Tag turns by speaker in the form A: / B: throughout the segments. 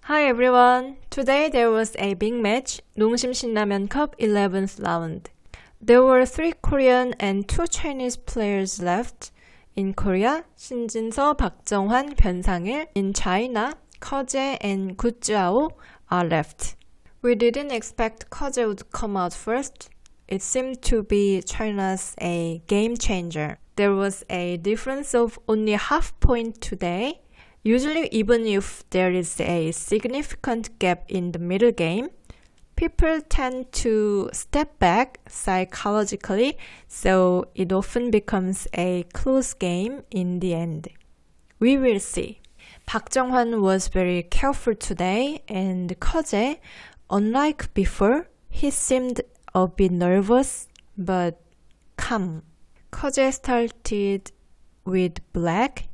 A: Hi everyone! Today there was a big match, 농심 신라면 Cup 11th round. There were 3 Korean and 2 Chinese players left. In Korea, 신진서, 박정환, 변상일. In China, Kejie and Gujiao are left. We didn't expect Kejie would come out first. It seemed to be China's a game changer. There was a difference of only half point today. Usually, even if there is a significant gap in the middle game, people tend to step back psychologically, so it often becomes a close game in the end. We will see. Park Junghwan was very careful today, and Kejie, unlike before, he seemed a bit nervous but calm. Kejie started with black.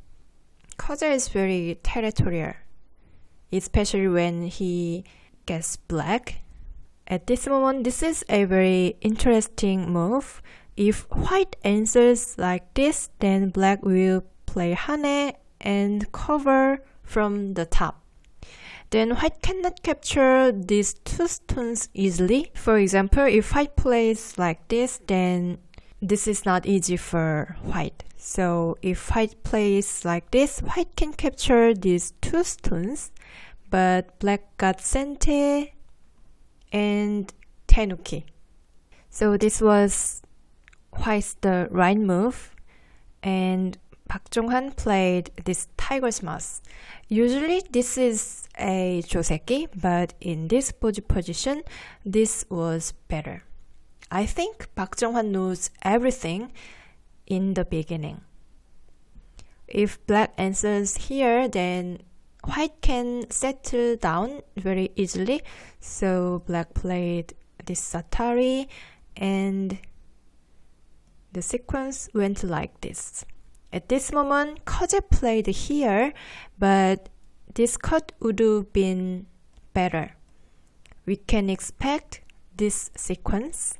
A: Kejie is very territorial, especially when he gets black. At this moment, this is a very interesting move. If white answers like this, then black will play hane and cover from the top. Then white cannot capture these 2 stones easily. For example, if white plays like this, then this is not easy for white. So if white plays like this, white can capture these 2 stones, but black got sente and tenuki. So this was white's the right move, and Park Junghwan played this tiger's mouse. Usually this is a joseki, but in this position, this was better. I think Park Junghwan knows everything in the beginning. If black answers here, then white can settle down very easily. So black played this satari, and the sequence went like this. At this moment, Kejie played here, but this cut would have been better. We can expect this sequence.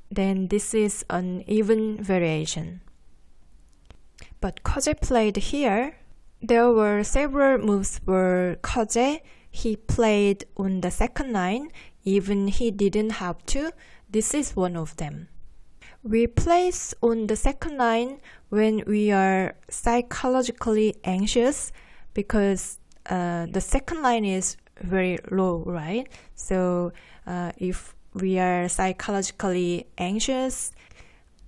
A: Then this is an even variation. But Kejie played here. There were several moves for Kejie. He played on the second line, even he didn't have to. This is one of them. We place on the second line when we are psychologically anxious because the second line is very low, right? So if we are psychologically anxious,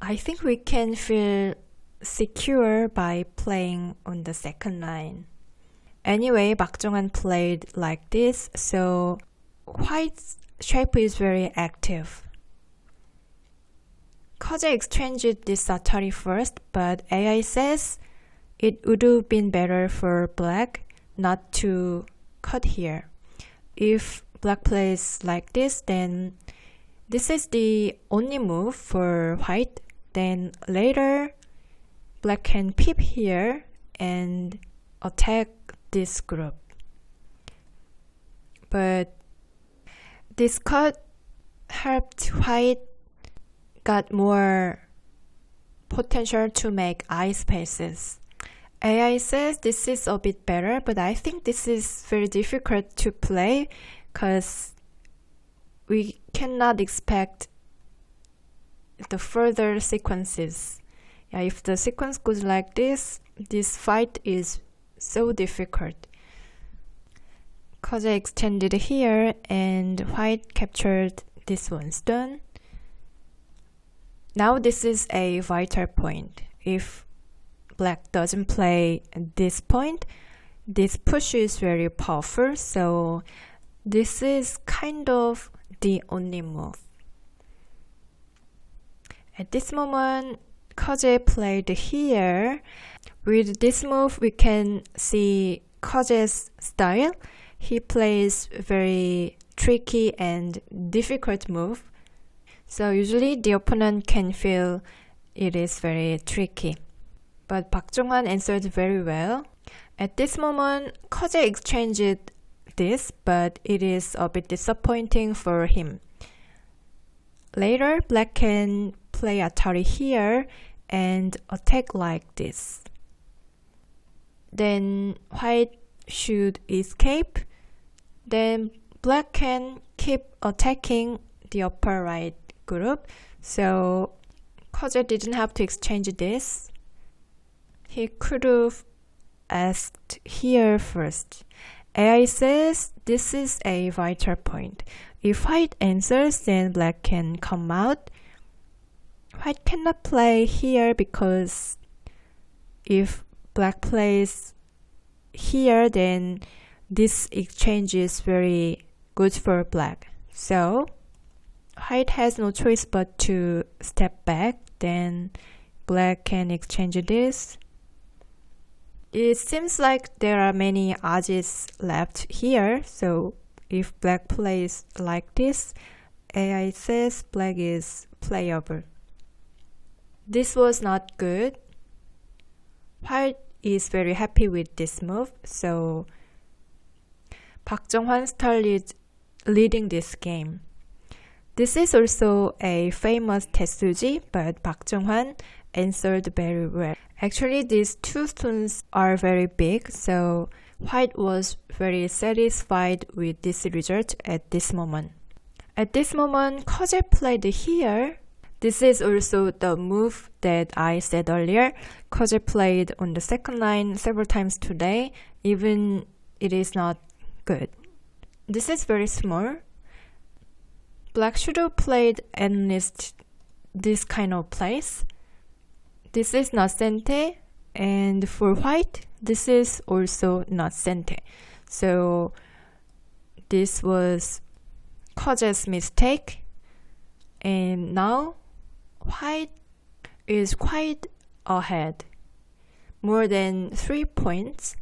A: I think we can feel secure by playing on the second line. Anyway, Park Junghwan played like this, so white's shape is very active. Kejie exchanged this satari first, but AI says it would have been better for black not to cut here. If black plays like this, then this is the only move for white. Then later, black can peep here and attack this group. But this cut helped white got more potential to make eye spaces. AI says this is a bit better, but I think this is very difficult to play because we cannot expect the further sequences. Yeah, if the sequence goes like this fight is so difficult. Kejie extended here and white captured this 1 stone. Now this is a vital point. If black doesn't play this point, this push is very powerful, so this is kind of the only move. At this moment, Kejie played here. With this move, we can see Kejie's style. He plays very tricky and difficult move. So usually the opponent can feel it is very tricky. But Park Junghwan answered very well. At this moment, Kejie exchanged this, but it is a bit disappointing for him. Later, black can play Atari here and attack like this. Then white should escape Then black can keep attacking the upper right group. So Kejie didn't have to exchange this. He could have asked here first. AI says this is a vital point. If white answers, then black can come out. White cannot play here because if black plays here, then this exchange is very good for black. So white has no choice but to step back. Then black can exchange this. It seems like there are many odds left here. So if black plays like this, AI says black is playable. This was not good. White is very happy with this move. So Park Junghwan started leading this game. This is also a famous Taesuji, but Park Junghwan answered very well. Actually, these two stones are very big, so white was very satisfied with this result at this moment. At this moment, Kejie played here. This is also the move that I said earlier. Kejie played on the second line several times today, even it is not good. This is very small. Black should have played at least this kind of place. This is not sente, and for white, this is also not sente. So this was Kejie's mistake, and now white is quite ahead, more than 3 points.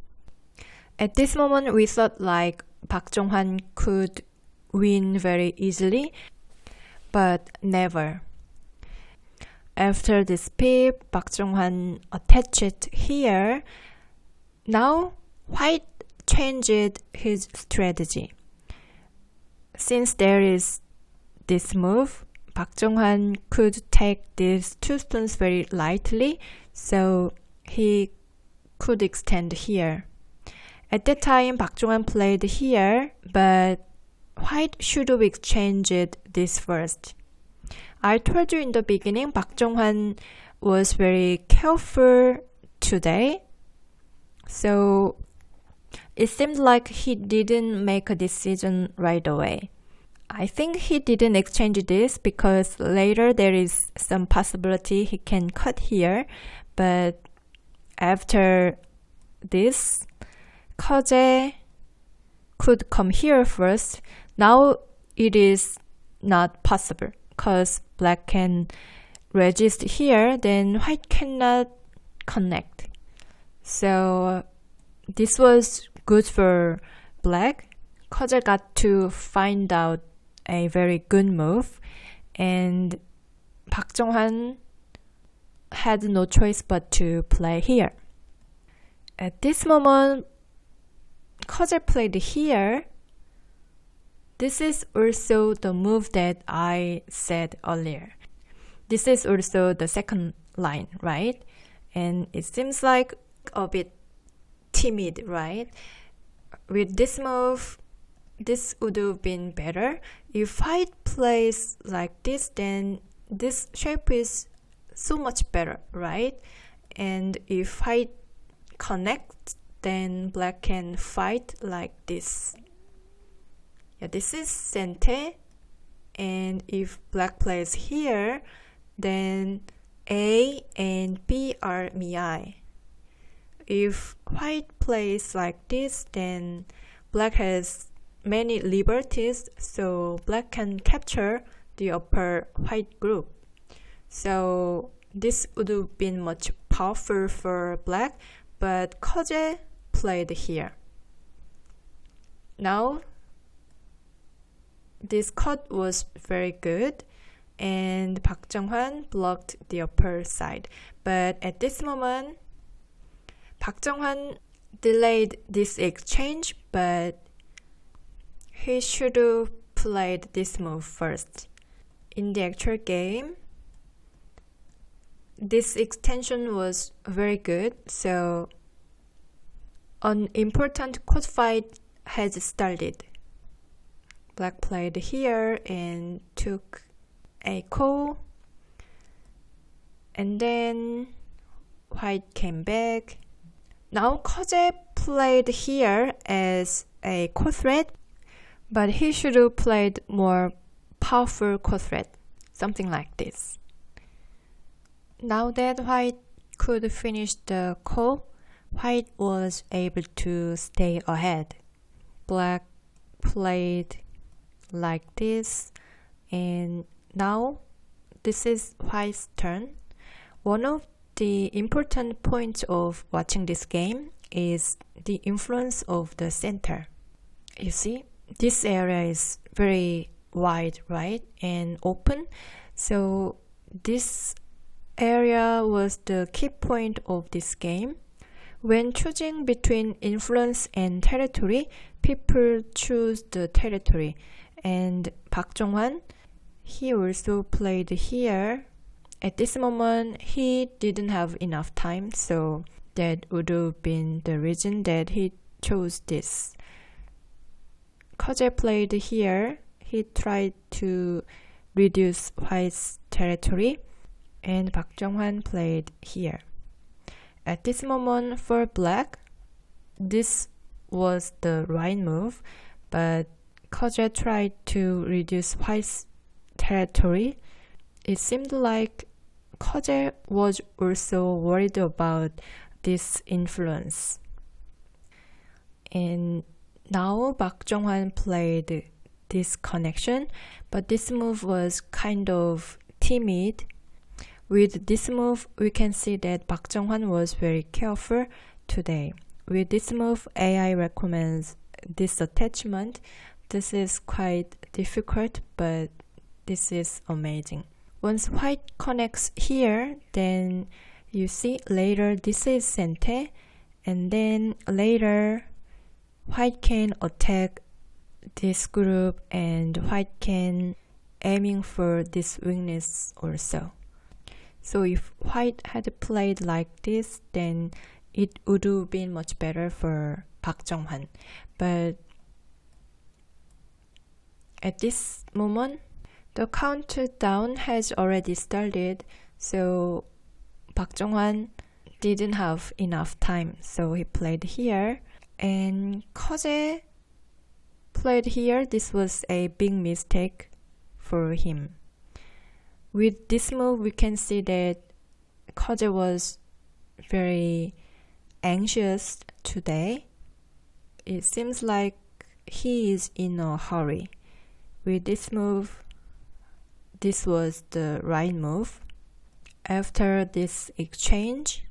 A: At this moment, we thought like Park Junghwan could win very easily, but never. After this pip, Park Junghwan attached here. Now, white changed his strategy. Since there is this move, Park Junghwan could take these two stones very lightly, so he could extend here. At that time, Park Junghwan played here, but white should have exchanged this first. I told you in the beginning, Park Junghwan was very careful today. So it seemed like he didn't make a decision right away. I think he didn't exchange this because later there is some possibility he can cut here. But after this, Kejie could come here first. Now it is not possible because black can resist here, then white cannot connect. So this was good for black. Kejie got to find out a very good move, and Park Junghwan had no choice but to play here. At this moment, Kejie played here. This is also the move that I said earlier. This is also the second line, right? And it seems like a bit timid, right? With this move, this would have been better. If white plays like this, then this shape is so much better, right? And if white connects, then black can fight like this. Yeah, this is sente, and if black plays here, then A and B are miai. If white plays like this, then black has many liberties, so black can capture the upper white group. So this would have been much powerful for black, but Kejie played here. Now, this cut was very good, and Park Junghwan blocked the upper side. But at this moment, Park Junghwan delayed this exchange, but he should have played this move first. In the actual game, this extension was very good, so an important court fight has started. Black played here and took a call. And then White came back. Now Kejie played here as a core threat, but he should have played more powerful core threat, something like this. Now that White could finish the call, White was able to stay ahead. Black played like this, and now this is White's turn. One of the important points of watching this game is the influence of the center. You see, this area is very wide, right, and open. So this area was the key point of this game. When choosing between influence and territory, people choose the territory. And Park Junghwan, he also played here. At this moment, he didn't have enough time, so that would have been the reason that he chose this. Kejie played here. He tried to reduce White's territory, and Park Junghwan played here. At this moment, for Black, this was the right move, but Kejie tried to reduce White's territory. It seemed like Kejie was also worried about this influence. And now Park Junghwan played this connection, but this move was kind of timid. With this move, we can see that Park Junghwan was very careful today. With this move, AI recommends this attachment. This is quite difficult, but this is amazing. Once White connects here, then you see later this is center, and then later White can attack this group and White can aiming for this weakness also. So if White had played like this, then it would have been much better for Park Junghwan. But at this moment, the countdown has already started, so Park Junghwan didn't have enough time, so he played here. And Kejie played here. This was a big mistake for him. With this move, we can see that Kejie was very anxious today. It seems like he is in a hurry. With this move, this was the right move. After this exchange,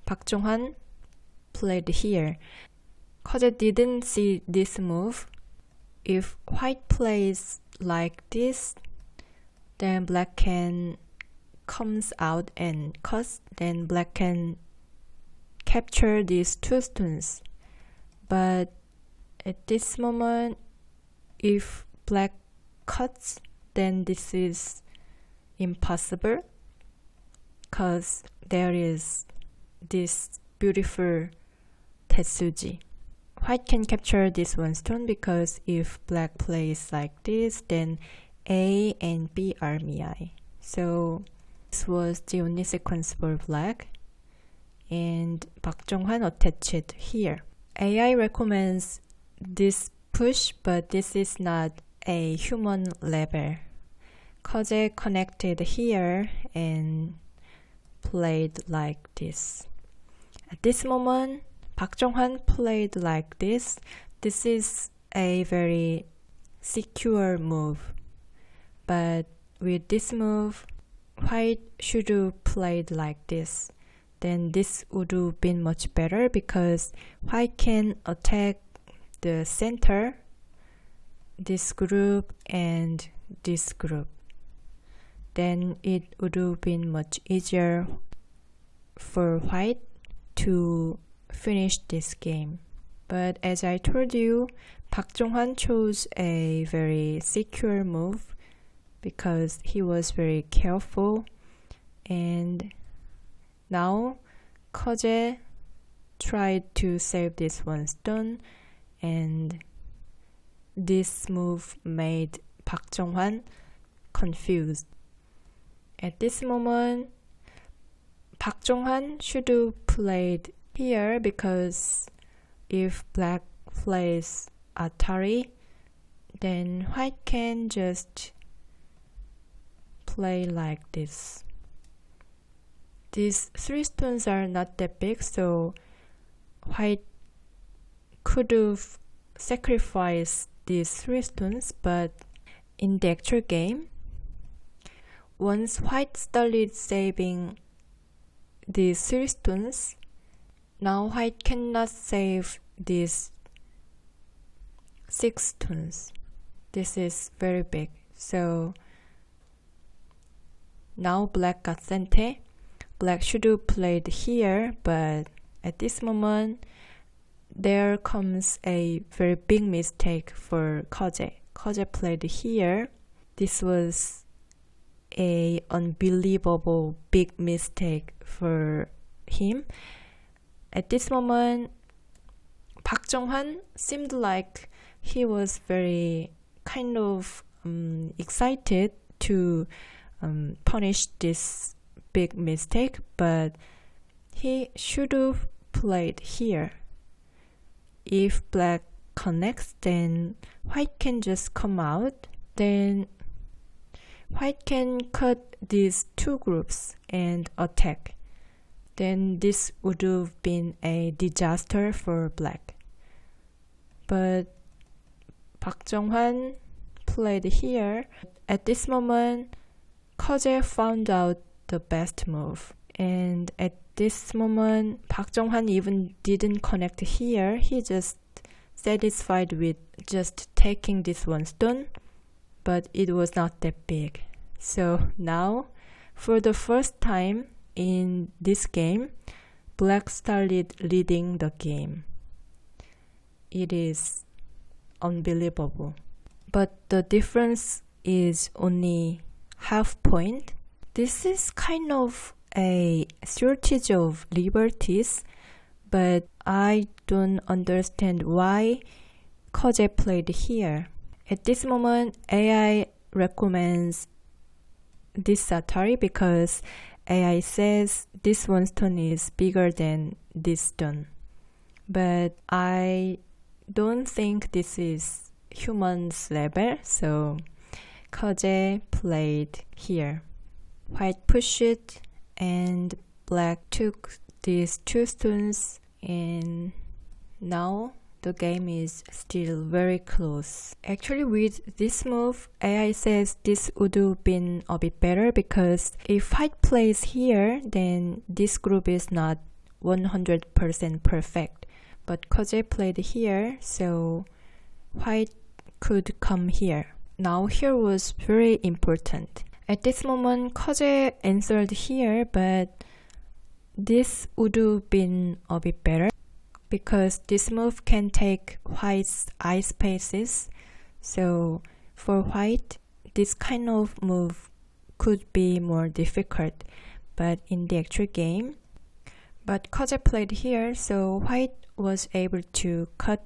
A: Park Junghwan played here. Kejie didn't see this move. If White plays like this, then Black can comes out and cuts, then Black can capture these two stones. But at this moment, if Black cuts, then this is impossible because there is this beautiful Tetsuji. White can capture this one stone because if Black plays like this, then A and B are Miai. So this was the only sequence for Black, and Park Junghwan attached here. AI recommends this push, but this is not a human level. Kejie connected here and played like this. At this moment, Park Junghwan played like this. This is a very secure move. But with this move, White should have played like this. Then this would have been much better because White can attack the center, this group, and this group. Then it would have been much easier for White to finish this game. But as I told you, Park Junghwan chose a very secure move because he was very careful. And now Kejie tried to save this one stone, and this move made Park Junghwan confused. At this moment, Park Junghwan should have played here because if black plays Atari, then white can just play like this. These 3 stones are not that big, so white could have sacrificed these 3 stones, but in the actual game, once white started saving these 3 stones, now white cannot save these 6 stones. This is very big. So now black got sente. Black should have played here, but at this moment, there comes a very big mistake for Kejie. Kejie played here. This was a unbelievable big mistake for him. At this moment, Park Junghwan seemed like he was very kind of excited to punish this big mistake, but he should have played here. If black connects, then white can just come out. Then white can cut these 2 groups and attack. Then this would have been a disaster for black. But Park Junghwan played here. At this moment, Kejie found out the best move. And at this moment, Park Junghwan even didn't connect here. He just satisfied with just taking this 1 stone, but it was not that big. So now, for the first time in this game, black started leading the game. It is unbelievable. But the difference is only half point. This is kind of a shortage of liberties, but I don't understand why Kejie played here. At this moment, AI recommends this Atari because AI says this 1 stone is bigger than this stone. But I don't think this is human's level, so Kejie played here. White pushed it, and black took these 2 stones, and now the game is still very close. Actually, with this move, AI says this would have been a bit better because if white plays here, then this group is not 100% perfect. But Kejie played here, so white could come here. Now here was very important. At this moment, Kejie answered here, but this would have been a bit better because this move can take white's eye spaces. So for white, this kind of move could be more difficult. But in the actual game, but Kejie played here, so white was able to cut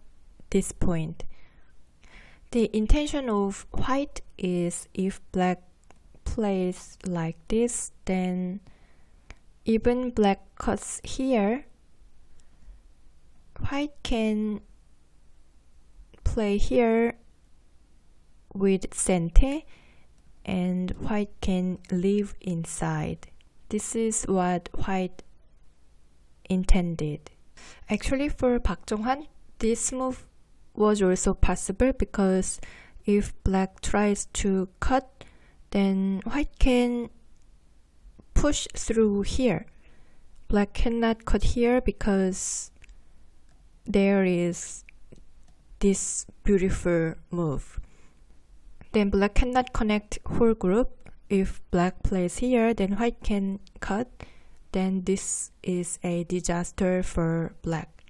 A: this point. The intention of white is if black plays like this, then even black cuts here, white can play here with sente and white can live inside. This is what white intended. Actually, for Park Junghwan, this move was also possible because if black tries to cut, then white can push through here. Black cannot cut here because there is this beautiful move. Then black cannot connect whole group. If black plays here, then white can cut. Then this is a disaster for black.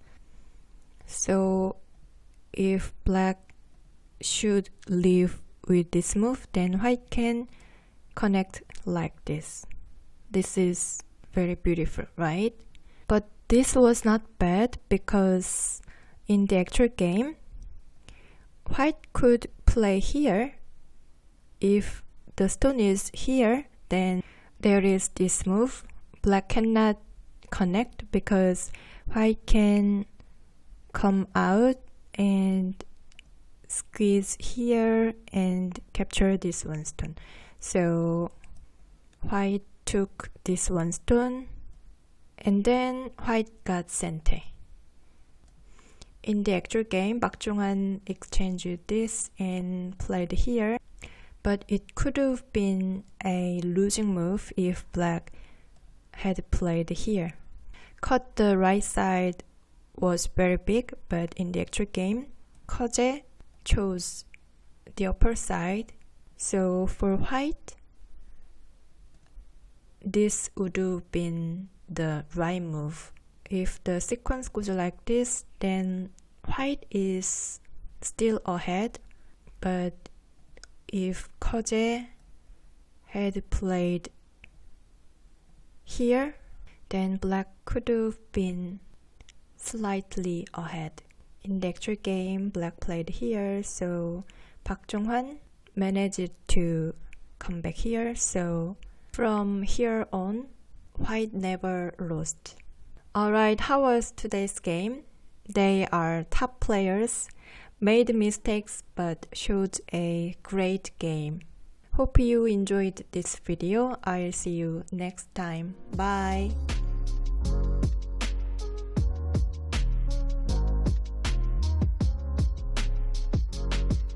A: So if black should leave with this move, then white can connect like this. This is very beautiful, right? But this was not bad because in the actual game, white could play here. If the stone is here, then there is this move. Black cannot connect because white can come out and squeeze here and capture this one stone. So white took this one stone and then white got center. In the actual game, Park Junghwan exchanged this and played here, but it could have been a losing move if black had played here. Cut the right side was very big, but in the actual game, Kejie chose the upper side. So for white, this would have been the right move. If the sequence goes like this, then white is still ahead, but if Kejie had played here, then black could have been slightly ahead. In the actual game, black played here, so Park Junghwan managed to come back here. So from here on, white never lost. Alright, how was today's game? They are top players, made mistakes but showed a great game. Hope you enjoyed this video. I'll see you next time. Bye!